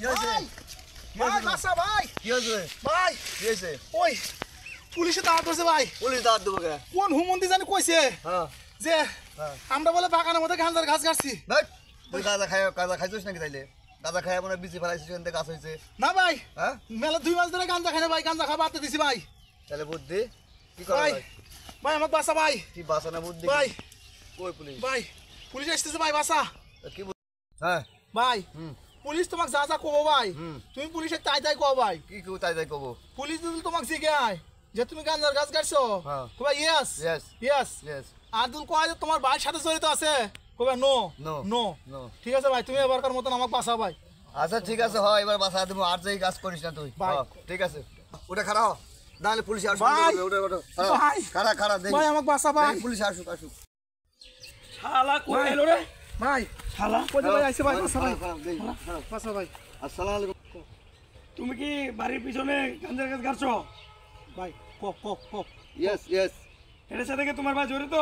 হয়েছে ভাই বাসা ভাই কি হয়েছে ভাই কি হয়েছে ওই পুলিশে দাঁড় ধরছে ভাই পুলিশ দাঁড় দেবো কে কোন হুমন্দি জানি কইছে হ্যাঁ যে হ্যাঁ আমরা বলে বাগানের মধ্যে গাঁজার গাছ কাটছি দেখ তুই গাঁজা খাইছিস নাকি তাইলে গাঁজা খাই মনে বিচি ফেলাইছিস ওখান থেকে গাছ হয়েছে না ভাই হ্যাঁ মেলা 2 মাস ধরে গাঁজা খাই না ভাই গাঁজা খাওয়া বাদ দিছি ভাই তাহলে বুদ্ধি কি করা ভাই হয় ভাই আমাকে বাসা ভাই কি বাসা না বুদ্ধি ভাই কই পুলিশ ভাই পুলিশ আসতেছে ভাই বাসা কি হ্যাঁ ভাই হুম পুলিশ তোমাকে যা যা কবো ভাই হুম তুমি পুলিশে তাই তাই কও ভাই কি কেউ তাই তাই কব পুলিশ যদি তোমাকে জিজ্ঞাসা যে তুমি গাঁজার গাছ কাটছো হ্যাঁ কবা yes yes yes yes Abdul কয় যে তোমার ভাইয়ের সাথে জড়িত আছে কবে নো নো নো নো ঠিক আছে ভাই তুমি এবারকার মতন আমাকে বাঁচাও ভাই আচ্ছা ঠিক আছে হয় এবার বাসা দেবো আর যাই কাজ করিস না তুই ভাই। হ্যাঁ, ঠিক আছে ওটা খাড়া হ নাহলে পুলিশ আসুক ভাই। ওটা ভাই। খাড়া খাড়া দেখ ভাই আমাকে বাঁচা ভাই পুলিশ আসুক আসুক শালা কই এলো রে ভাই শালা কই যে ভাই আইছে ভাই বাঁচা ভাই খাড়া, দেখ, খাড়া। বাঁচা ভাই আসসালামু আলাইকুম তুমি কি বাড়ির পিছনে গাঞ্জার গাছ গাড়ছো ভাই ক ক ক ইয়েস ইয়েস এটার সাথে কি তোমার ভাই জড়িত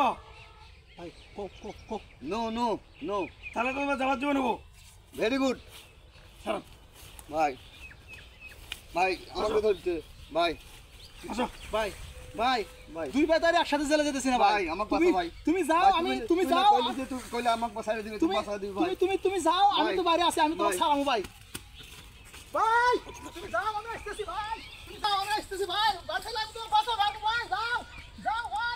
ভাই ক ক ক নো নো নো তাহলে তোমার যাওয়ার জন্য নেবো ভেরি গুড ছাড়ো ভাই ভাই আমাকে ধরছে ভাই আসো ভাই ভাই ভাই দুই ভাই তারে একসাথে জেলে যেতেছি না ভাই ভাই, আমাকে তুমি বাঁচাও ভাই। তুমি যাও ভাই, আমি তুমি না যাও কইলি যে তুই কইলে আমাকে বাঁচাই দিবি তুই তুমি বাঁচাই দিবি ভাই তুমি যাও আমি ভাই। তো বাইরে আছি আমি তোমাকে ভাই। ছাড়াবো ভাই ভাই তুমি যাও আমি আসতেছি ভাই তুমি যাও আমি আসতেছি ভাই বাঁচাইলাম তো বাঁচাও ভাই যাও যাও ভাই